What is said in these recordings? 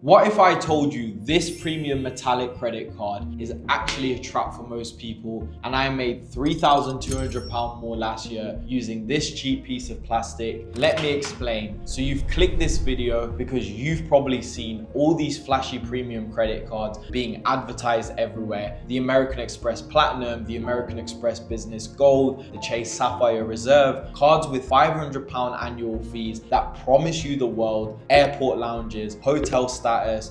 What if I told you this premium metallic credit card is actually a trap for most people and I made £3,200 more last year using this cheap piece of plastic? Let me explain. So you've clicked this video because you've probably seen all these flashy premium credit cards being advertised everywhere. The American Express Platinum, the American Express Business Gold, the Chase Sapphire Reserve, cards with £500 annual fees that promise you the world, airport lounges, hotel stays,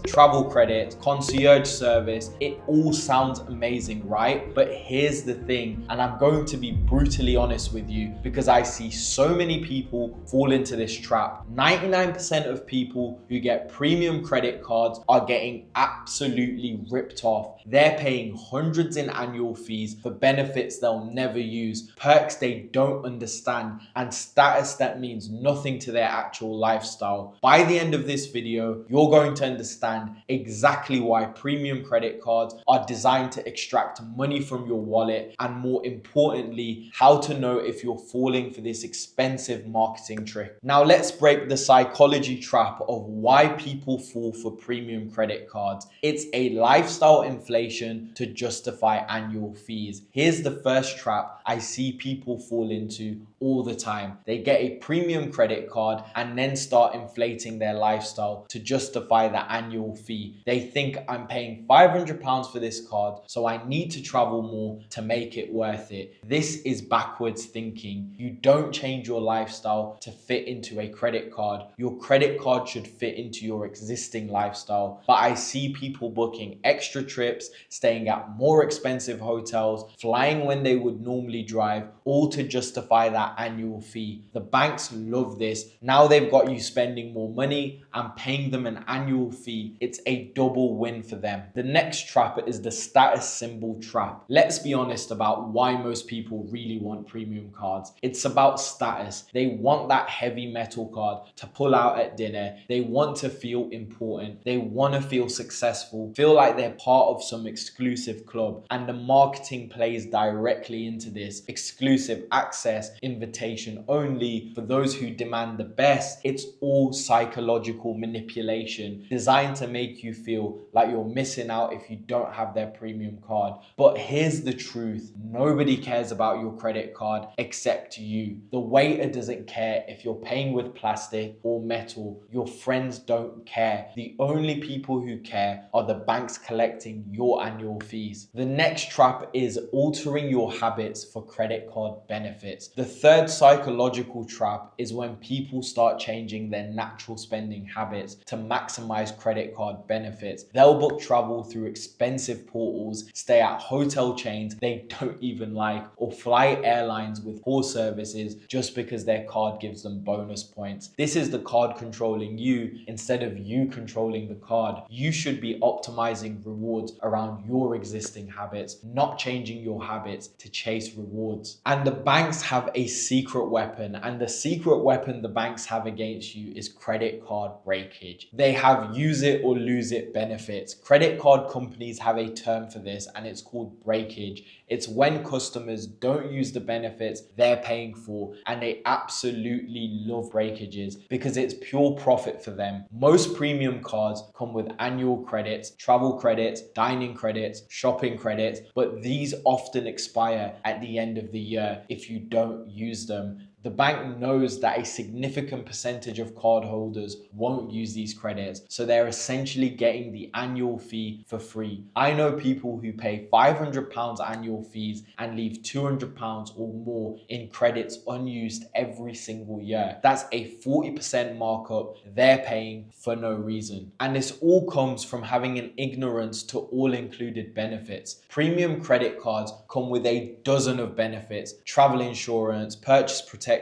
travel credits, concierge service. It all sounds amazing, right? But here's the thing, and I'm going to be brutally honest with you because I see so many people fall into this trap. 99% of people who get premium credit cards are getting absolutely ripped off. They're paying hundreds in annual fees for benefits they'll never use, perks they don't understand, and status that means nothing to their actual lifestyle. By the end of this video, you're going to understand exactly why premium credit cards are designed to extract money from your wallet, and more importantly, how to know if you're falling for this expensive marketing trick. Now let's break the psychology trap of why people fall for premium credit cards. It's a lifestyle inflation to justify annual fees. Here's the first trap I see people fall into all the time. They get a premium credit card and then start inflating their lifestyle to justify the annual fee. They think, I'm paying £500 for this card, so I need to travel more to make it worth it. This is backwards thinking. You don't change your lifestyle to fit into a credit card. Your credit card should fit into your existing lifestyle. But I see people booking extra trips, staying at more expensive hotels, flying when they would normally drive, all to justify that annual fee. The banks love this. Now they've got you spending more money and paying them an annual fee. It's a double win for them. The next trap is the status symbol trap. Let's be honest about why most people really want premium cards. It's about status. They want that heavy metal card to pull out at dinner. They want to feel important. They want to feel successful, feel like they're part of some exclusive club. And the marketing plays directly into this. Exclusive access, invitation only for those who demand the best. It's all psychological manipulation designed to make you feel like you're missing out if you don't have their premium card. But here's the truth. Nobody cares about your credit card except you. The waiter doesn't care if you're paying with plastic or metal. Your friends don't care. The only people who care are the banks collecting your annual fees. The next trap is altering your habits for credit card benefits. The third psychological trap is when people start changing their natural spending habits to maximize credit card benefits. They'll book travel through expensive portals, stay at hotel chains they don't even like, or fly airlines with poor services just because their card gives them bonus points. This is the card controlling you instead of you controlling the card. You should be optimizing rewards around your existing habits, not changing your habits to chase rewards. And the banks have a secret weapon, and the secret weapon the banks have against you is credit card breakage. They have use it or lose it benefits. Credit card companies have a term for this, and it's called breakage. It's when customers don't use the benefits they're paying for, and they absolutely love breakages because it's pure profit for them. Most premium cards come with annual credits, travel credits, dining credits, shopping credits, but these often expire at the end of the year if you don't use them. The bank knows that a significant percentage of cardholders won't use these credits, so they're essentially getting the annual fee for free. I know people who pay £500 annual fees and leave £200 or more in credits unused every single year. That's a 40% markup they're paying for no reason. And this all comes from having an ignorance to all included benefits. Premium credit cards come with a dozen of benefits: travel insurance, purchase protection,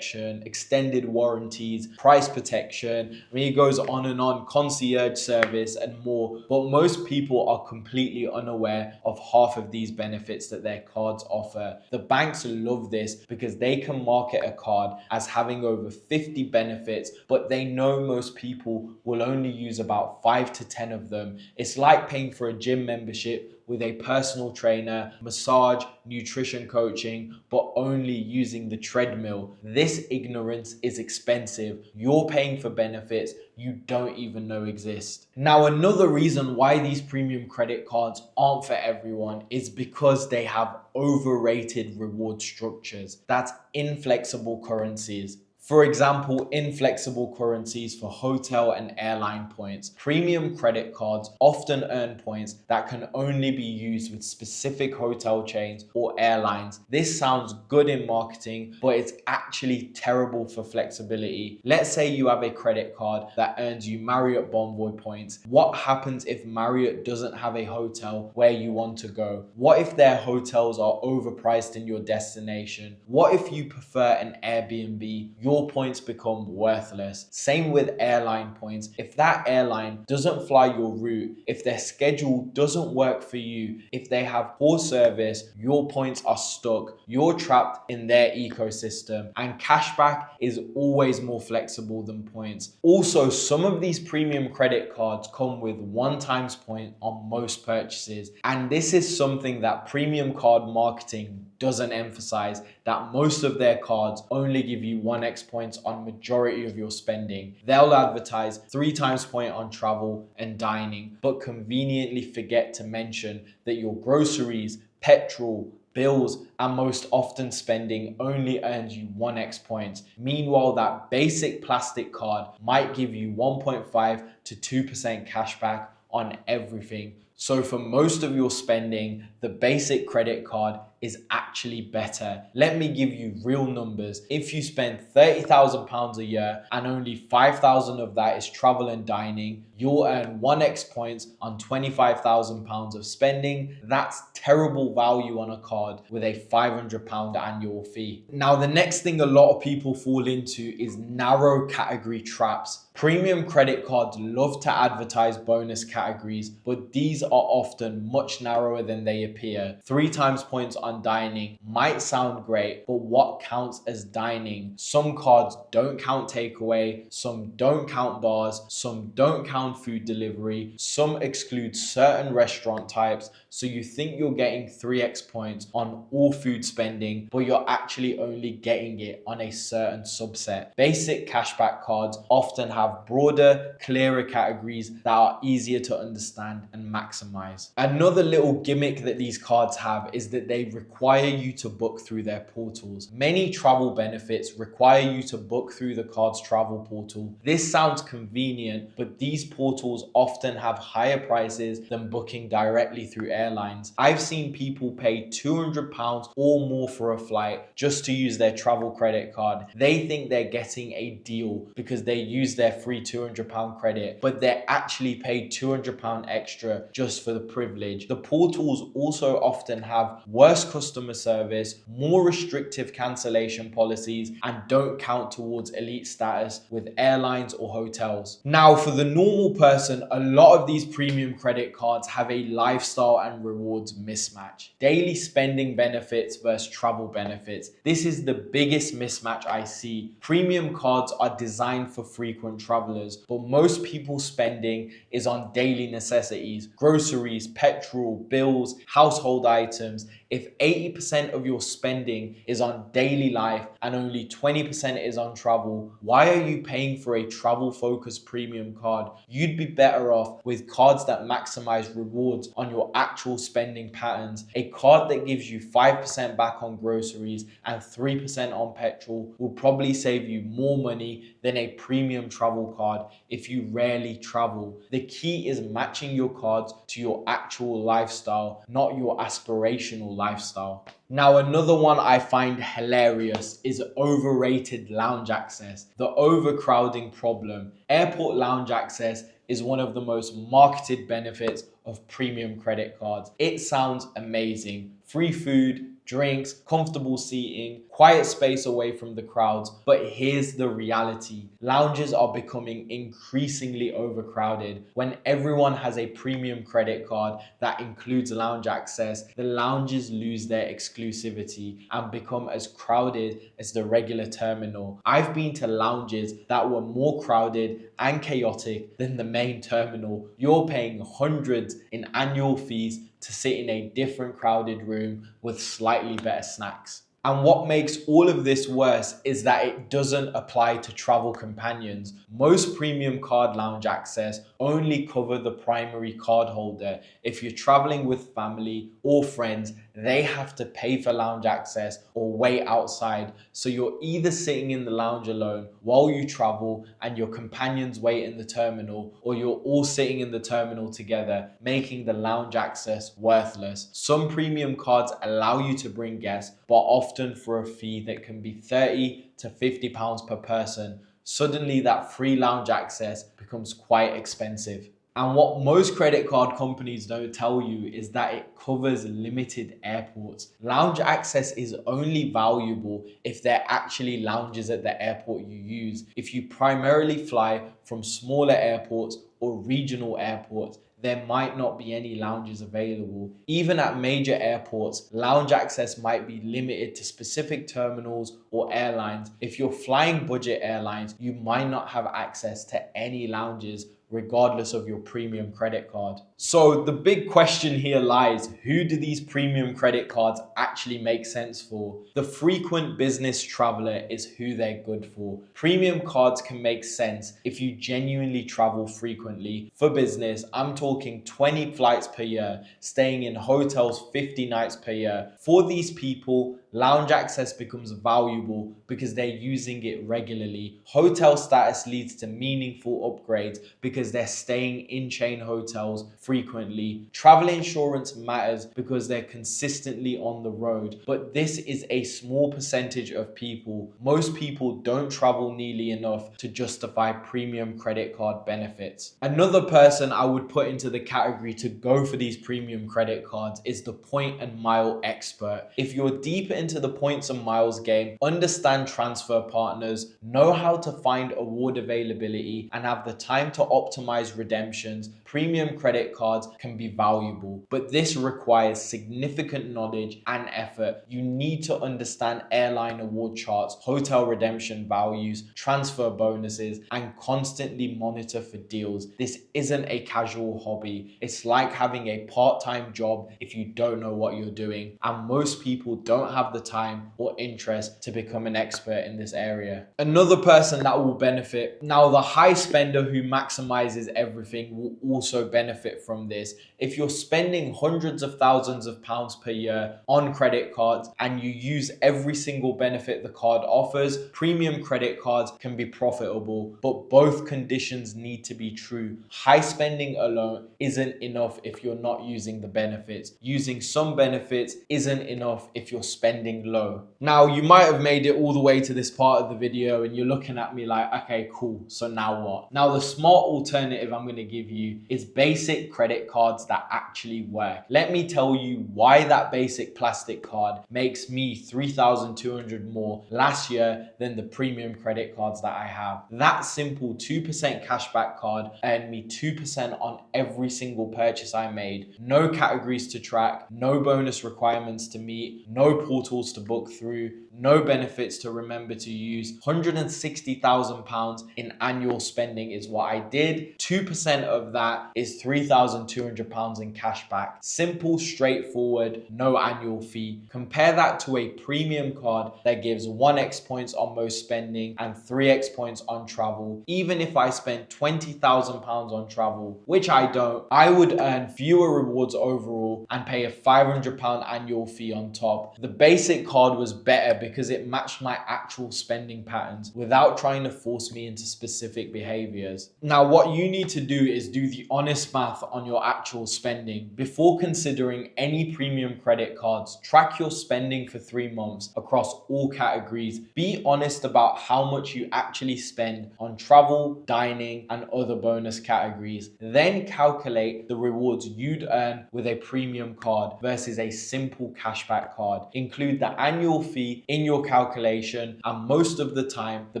extended warranties, price protection. I mean, it goes on and on, concierge service and more. But most people are completely unaware of half of these benefits that their cards offer. The banks love this because they can market a card as having over 50 benefits, but they know most people will only use about 5 to 10 of them. It's like paying for a gym membership with a personal trainer, massage, nutrition coaching, but only using the treadmill. This ignorance is expensive. You're paying for benefits you don't even know exist. Now, another reason why these premium credit cards aren't for everyone is because they have overrated reward structures. That's inflexible currencies. For example, inflexible currencies for hotel and airline points. Premium credit cards often earn points that can only be used with specific hotel chains or airlines. This sounds good in marketing, but it's actually terrible for flexibility. Let's say you have a credit card that earns you Marriott Bonvoy points. What happens if Marriott doesn't have a hotel where you want to go? What if their hotels are overpriced in your destination? What if you prefer an Airbnb? Your points become worthless. Same with airline points. If that airline doesn't fly your route, if their schedule doesn't work for you, if they have poor service, your points are stuck. You're trapped in their ecosystem, and cashback is always more flexible than points. Also, some of these premium credit cards come with 1x point on most purchases, and this is something that premium card marketing doesn't emphasize, that most of their cards only give you 1x points on majority of your spending. They'll advertise 3x point on travel and dining, but conveniently forget to mention that your groceries, petrol, bills, and most often spending only earns you 1x points. Meanwhile, that basic plastic card might give you 1.5 to 2% cashback on everything. So for most of your spending, the basic credit card is actually better. Let me give you real numbers. If you spend £30,000 a year and only 5,000 of that is travel and dining, you'll earn 1x points on £25,000 of spending. That's terrible value on a card with a £500 annual fee. Now, the next thing a lot of people fall into is narrow category traps. Premium credit cards love to advertise bonus categories, but these are often much narrower than they appear. 3x points on dining might sound great, but what counts as dining? Some cards don't count takeaway, some don't count bars, some don't count food delivery, some exclude certain restaurant types, so you think you're getting 3x points on all food spending, but you're actually only getting it on a certain subset. Basic cashback cards often have broader, clearer categories that are easier to understand and maximize. Another little gimmick that these cards have is that they require you to book through their portals. Many travel benefits require you to book through the card's travel portal. This sounds convenient, but these portals often have higher prices than booking directly through airlines. I've seen people pay £200 or more for a flight just to use their travel credit card. They think they're getting a deal because they use their free £200 credit, but they're actually paid £200 extra just for the privilege. The portals also often have worse customer service, more restrictive cancellation policies, and don't count towards elite status with airlines or hotels. Now, for the normal person, a lot of these premium credit cards have a lifestyle and rewards mismatch. Daily spending benefits versus travel benefits. This is the biggest mismatch I see. Premium cards are designed for frequent travelers, but most people's spending is on daily necessities, groceries, petrol, bills, household items. If 80% of your spending is on daily life and only 20% is on travel, why are you paying for a travel-focused premium card? You'd be better off with cards that maximize rewards on your actual spending patterns. A card that gives you 5% back on groceries and 3% on petrol will probably save you more money than a premium travel card if you rarely travel. The key is matching your cards to your actual lifestyle, not your aspirational lifestyle. Now, another one I find hilarious is overrated lounge access, the overcrowding problem. Airport lounge access is one of the most marketed benefits of premium credit cards. It sounds amazing. Free food, drinks, comfortable seating, quiet space away from the crowds. But here's the reality. Lounges are becoming increasingly overcrowded. When everyone has a premium credit card that includes lounge access, the lounges lose their exclusivity and become as crowded as the regular terminal. I've been to lounges that were more crowded and chaotic than the main terminal. You're paying hundreds in annual fees to sit in a different crowded room with slightly better snacks. And what makes all of this worse is that it doesn't apply to travel companions. Most premium card lounge access only cover the primary card holder. If you're traveling with family or friends, they have to pay for lounge access or wait outside. So you're either sitting in the lounge alone while you travel and your companions wait in the terminal, or you're all sitting in the terminal together, making the lounge access worthless. Some premium cards allow you to bring guests, but often for a fee that can be £30 to £50 per person. Suddenly that free lounge access becomes quite expensive. And what most credit card companies don't tell you is that it covers limited airports. Lounge access is only valuable if there are actually lounges at the airport you use. If you primarily fly from smaller airports or regional airports, there might not be any lounges available. Even at major airports, lounge access might be limited to specific terminals or airlines. If you're flying budget airlines, you might not have access to any lounges regardless of your premium credit card. So the big question here lies, who do these premium credit cards actually make sense for? The frequent business traveler is who they're good for. Premium cards can make sense if you genuinely travel frequently. For business, I'm talking 20 flights per year, staying in hotels 50 nights per year. For these people, lounge access becomes valuable because they're using it regularly. Hotel status leads to meaningful upgrades because they're staying in chain hotels frequently. Travel insurance matters because they're consistently on the road, but this is a small percentage of people. Most people don't travel nearly enough to justify premium credit card benefits. Another person I would put into the category to go for these premium credit cards is the point and mile expert. If you're deep into the points and miles game, understand transfer partners, know how to find award availability, and have the time to optimize redemptions, premium credit cards can be valuable. But this requires significant knowledge and effort. You need to understand airline award charts, hotel redemption values, transfer bonuses, and constantly monitor for deals. This isn't a casual hobby. It's like having a part-time job if you don't know what you're doing, and most people don't have the time or interest to become an expert in this area. Another person that will benefit, now the high spender who maximizes everything will also benefit from this. If you're spending hundreds of thousands of pounds per year on credit cards and you use every single benefit the card offers, premium credit cards can be profitable, but both conditions need to be true. High spending alone isn't enough if you're not using the benefits. Using some benefits isn't enough if you're spending low. Now, you might have made it all the way to this part of the video and you're looking at me like, okay, cool, so now what? Now, the smart alternative I'm going to give you is basic credit cards that actually work. Let me tell you why that basic plastic card makes me 3,200 more last year than the premium credit cards that I have. That simple 2% cashback card earned me 2% on every single purchase I made. No categories to track, no bonus requirements to meet, no portals to book through, no benefits to remember to use. £160,000 in annual spending is what I did. 2% of that is £3,200 in cashback. Simple, straightforward, no annual fee. Compare that to a premium card that gives 1x points on most spending and 3x points on travel. Even if I spent £20,000 on travel, which I don't, I would earn fewer rewards overall and pay a £500 annual fee on top. The basic card was better because it matched my actual spending patterns without trying to force me into specific behaviors. Now, what you need to do is do the honest math on your actual spending. Before considering any premium credit cards, track your spending for 3 months across all categories. Be honest about how much you actually spend on travel, dining, and other bonus categories. Then calculate the rewards you'd earn with a premium card versus a simple cashback card. Include the annual fee in your calculation, and most of the time, the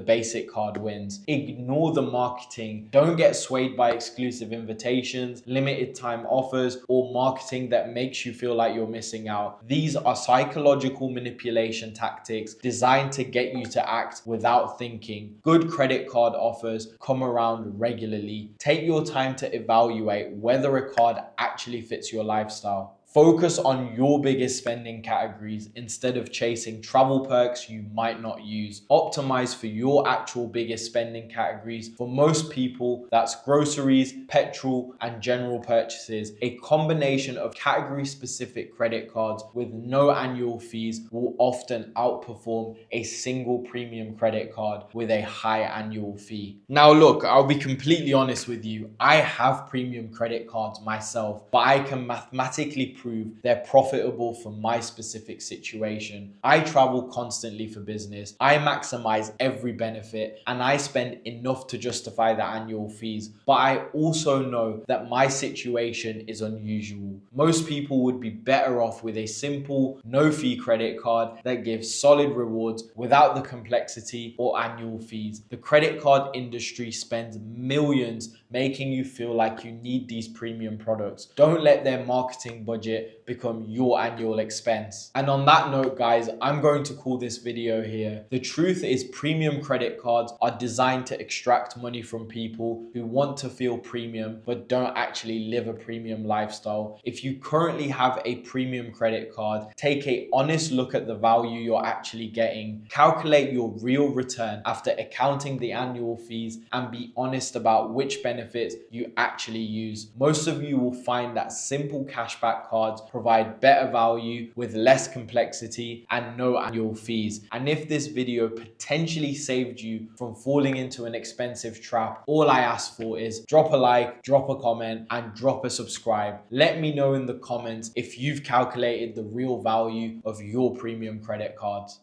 basic card wins. Ignore the marketing. Don't get swayed by exclusive invitations, limited time offers, or marketing that makes you feel like you're missing out. These are psychological manipulation tactics designed to get you to act without thinking. Good credit card offers come around regularly. Take your time to evaluate whether a card actually fits your lifestyle. Focus on your biggest spending categories instead of chasing travel perks you might not use. Optimize for your actual biggest spending categories. For most people, that's groceries, petrol, and general purchases. A combination of category-specific credit cards with no annual fees will often outperform a single premium credit card with a high annual fee. Now look, I'll be completely honest with you. I have premium credit cards myself, but I can mathematically prove they're profitable for my specific situation. I travel constantly for business. I maximize every benefit and I spend enough to justify the annual fees. But I also know that my situation is unusual. Most people would be better off with a simple, no fee credit card that gives solid rewards without the complexity or annual fees. The credit card industry spends millions making you feel like you need these premium products. Don't let their marketing budget become your annual expense. And on that note, guys, I'm going to call this video here. The truth is, premium credit cards are designed to extract money from people who want to feel premium but don't actually live a premium lifestyle. If you currently have a premium credit card, take an honest look at the value you're actually getting, calculate your real return after accounting the annual fees, and be honest about which benefits you actually use. Most of you will find that simple cashback cards provide better value with less complexity and no annual fees. And if this video potentially saved you from falling into an expensive trap, all I ask for is drop a like, drop a comment, and drop a subscribe. Let me know in the comments if you've calculated the real value of your premium credit cards.